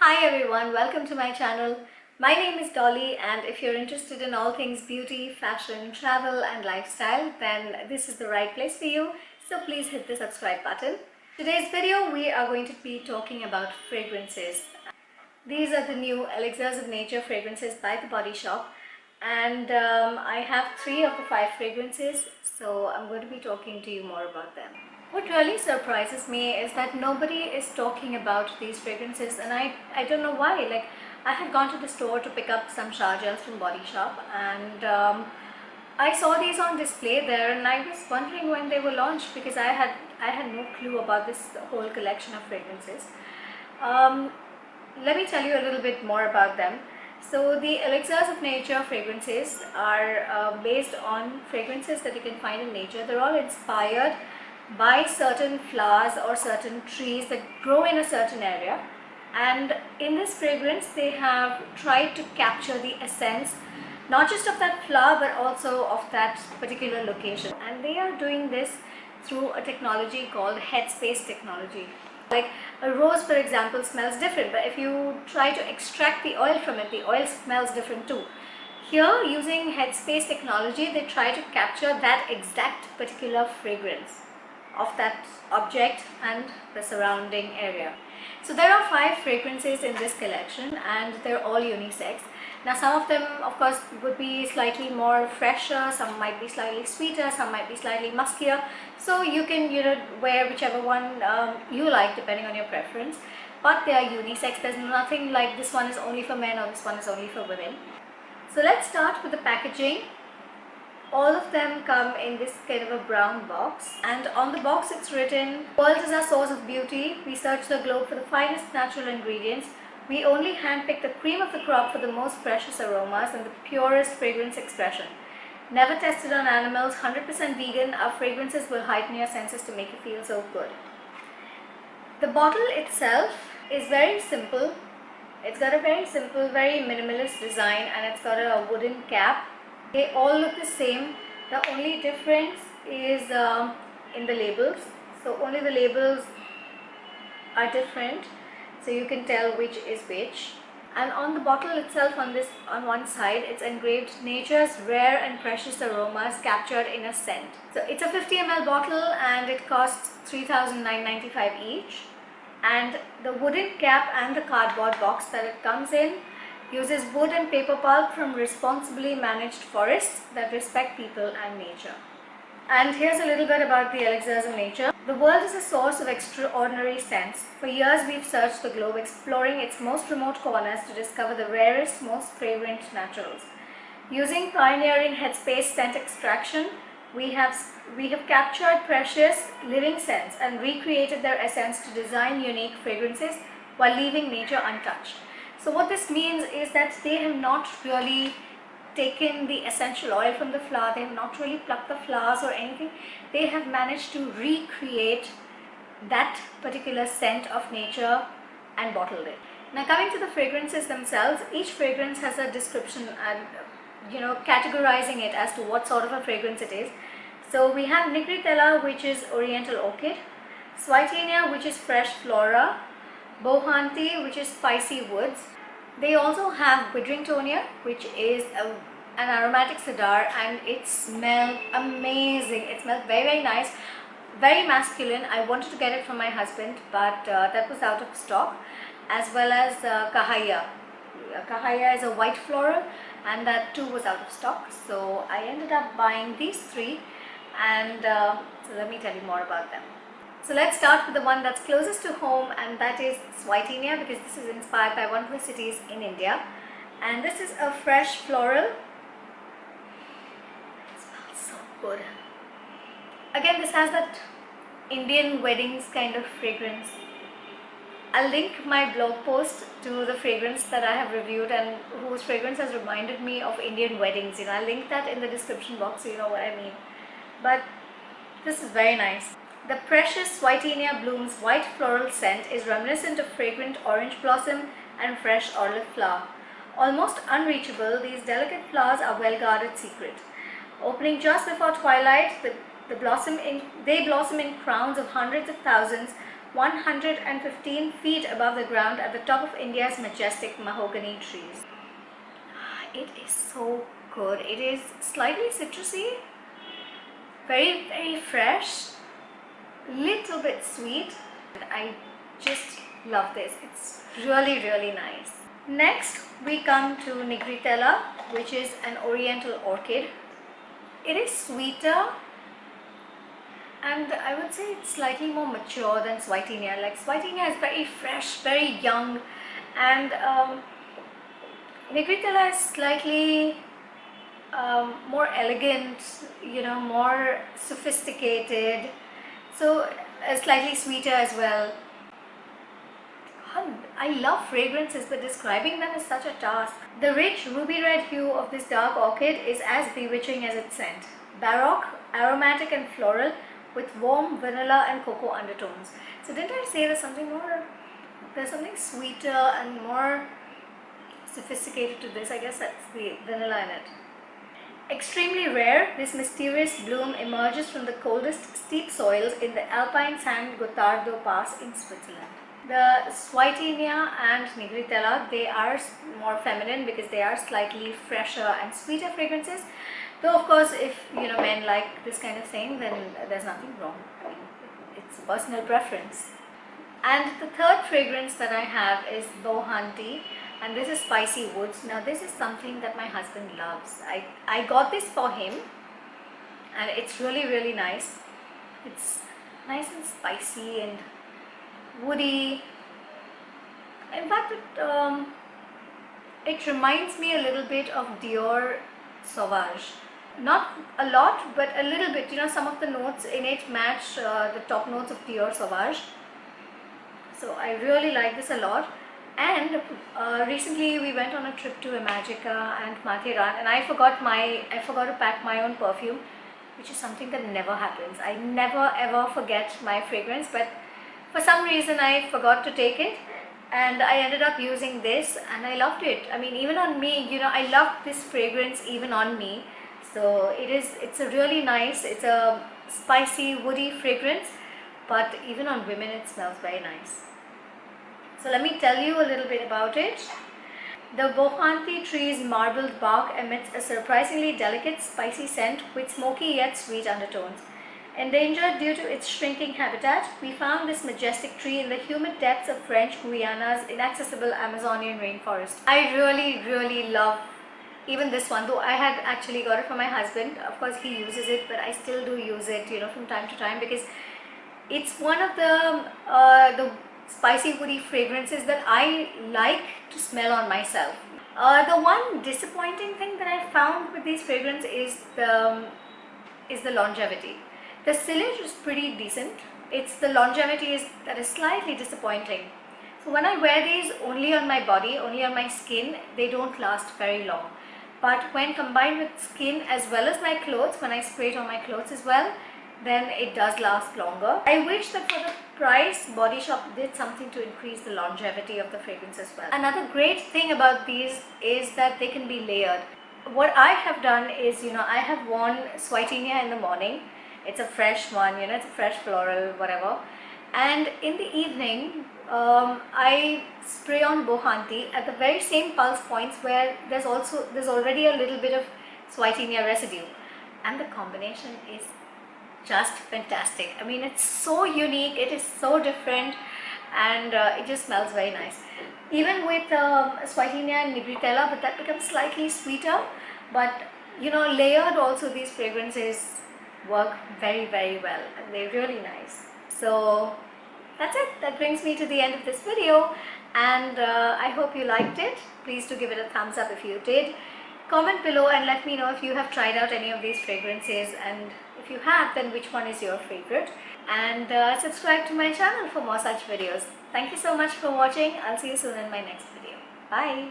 Hi everyone, welcome to my channel. My name is Dolly, and if you're interested in all things beauty, fashion, travel and lifestyle, then this is the right place for you. So please hit the subscribe button. Today's video we are going to be talking about fragrances. These are the new Elixirs of Nature fragrances by The Body Shop, and I have 3 of the 5 fragrances, so I'm going to be talking to you more about them. What really surprises me is that nobody is talking about these fragrances, and I don't know why. Like, I had gone to the store to pick up some shower gels from Body Shop, and I saw these on display there, and I was wondering when they were launched because I had no clue about this whole collection of fragrances. Let me tell you a little bit more about them. So the Elixirs of Nature fragrances are based on fragrances that you can find in nature. They're all inspired by certain flowers or certain trees that grow in a certain area, and in this fragrance they have tried to capture the essence not just of that flower but also of that particular location, and they are doing this through a technology called headspace technology. Like a rose, for example, smells different, but if you try to extract the oil from it, the oil smells different too. Here, using headspace technology, they try to capture that exact particular fragrance of that object and the surrounding area. So there are 5 fragrances in this collection, and they're all unisex. Now some of them of course would be slightly more fresher, some might be slightly sweeter, some might be slightly muskier, so you can wear whichever one you like depending on your preference, but they are unisex. There's nothing like this one is only for men or this one is only for women. So let's start with the packaging. All of them come in this kind of a brown box, and on the box it's written, "World is our source of beauty. We search the globe for the finest natural ingredients. We only handpick the cream of the crop for the most precious aromas and the purest fragrance expression. Never tested on animals, 100% vegan, our fragrances will heighten your senses to make you feel so good." The bottle itself is very simple. It's got a very simple, very minimalist design, and it's got a wooden cap. They all look the same. The only difference is in the labels. So only the labels are different, so you can tell which is which. And on the bottle itself, on one side, it's engraved "Nature's rare and precious aromas captured in a scent." So it's a 50 ml bottle, and it costs 3,995 each. And the wooden cap and the cardboard box that it comes in uses wood and paper pulp from responsibly managed forests that respect people and nature. And here's a little bit about the Elixirs of Nature. The world is a source of extraordinary scents. For years we've searched the globe, exploring its most remote corners to discover the rarest, most fragrant naturals. Using pioneering headspace scent extraction, we have captured precious living scents and recreated their essence to design unique fragrances while leaving nature untouched. So what this means is that they have not really taken the essential oil from the flower, they have not really plucked the flowers or anything. They have managed to recreate that particular scent of nature and bottled it. Now coming to the fragrances themselves, each fragrance has a description and categorizing it as to what sort of a fragrance it is. So we have Nigritella, which is Oriental Orchid; Swietenia, which is fresh Flora; Bowhanti, which is spicy woods. They also have Tonia, which is an aromatic cedar, and it smells amazing. It smells very, very nice, very masculine. I wanted to get it from my husband, but that was out of stock. As well as Kahaya. Kahaya is a white floral, and that too was out of stock. So I ended up buying these 3, and so let me tell you more about them. So let's start with the one that's closest to home, and that is Swietenia, because this is inspired by one of the cities in India. And this is a fresh floral. It smells so good. Again, this has that Indian weddings kind of fragrance. I'll link my blog post to the fragrance that I have reviewed and whose fragrance has reminded me of Indian weddings. I'll link that in the description box so you know what I mean. But this is very nice. The precious Swietenia bloom's white floral scent is reminiscent of fragrant orange blossom and fresh olive flower. Almost unreachable, these delicate flowers are well-guarded secret. Opening just before twilight, they blossom in crowns of hundreds of thousands, 115 feet above the ground at the top of India's majestic mahogany trees. It is so good. It is slightly citrusy, very, very fresh, little bit sweet. I just love this. It's really, really nice. Next, we come to Nigritella, which is an Oriental Orchid. It is sweeter, and I would say it's slightly more mature than Swietenia. Like Swietenia is very fresh, very young, and Nigritella is slightly more elegant, more sophisticated, so slightly sweeter as well. I love fragrances, but describing them is such a task. The rich ruby red hue of this dark orchid is as bewitching as its scent. Baroque, aromatic and floral, with warm vanilla and cocoa undertones. So didn't I say there's something sweeter and more sophisticated to this? I guess that's the vanilla in it. Extremely rare, this mysterious bloom emerges from the coldest steep soils in the Alpine San Gottardo Pass in Switzerland. The Swietenia and Nigritella, they are more feminine because they are slightly fresher and sweeter fragrances. Though of course, if men like this kind of thing, then there's nothing wrong. I mean, it's a personal preference. And the third fragrance that I have is Bowhanti, and this is spicy woods. Now this is something that my husband loves. I got this for him, and it's really, really nice. It's nice and spicy and woody. In fact, it reminds me a little bit of Dior Sauvage. Not a lot, but a little bit. Some of the notes in it match the top notes of Dior Sauvage. So I really like this a lot. And recently we went on a trip to Imagica and Matheran, and I forgot to pack my own perfume, which is something that never happens. I never ever forget my fragrance, but for some reason I forgot to take it, and I ended up using this, and I loved it. I mean, even on me, I love this fragrance even on me. So it's a really nice, it's a spicy, woody fragrance, but even on women it smells very nice. So let me tell you a little bit about it. The Bowhanti tree's marbled bark emits a surprisingly delicate, spicy scent with smoky yet sweet undertones. Endangered due to its shrinking habitat, we found this majestic tree in the humid depths of French Guyana's inaccessible Amazonian rainforest. I really, really love even this one, though I had actually got it for my husband. Of course he uses it, but I still do use it, from time to time, because it's one of the spicy woody fragrances that I like to smell on myself. The one disappointing thing that I found with these fragrances is the longevity. The sillage is pretty decent. It's the longevity that is slightly disappointing. So when I wear these only on my body, only on my skin, they don't last very long. But when combined with skin as well as my clothes, when I spray it on my clothes as well, then it does last longer. I wish that for the price, Body Shop did something to increase the longevity of the fragrance as well. Another great thing about these is that they can be layered. What I have done is, I have worn Swietenia in the morning. It's a fresh one, it's a fresh floral, whatever. And in the evening, I spray on Bowhanti at the very same pulse points where there's already a little bit of Swietenia residue, and the combination is just fantastic. I mean, it's so unique, it is so different, and it just smells very nice. Even with Swietenia and Nigritella, but that becomes slightly sweeter. But layered also, these fragrances work very, very well, and they're really nice. So that's it. That brings me to the end of this video, and I hope you liked it. Please do give it a thumbs up if you did. Comment below and let me know if you have tried out any of these fragrances, and if you have, then which one is your favorite. And subscribe to my channel for more such videos. Thank you so much for watching. I'll see you soon in my next video. Bye.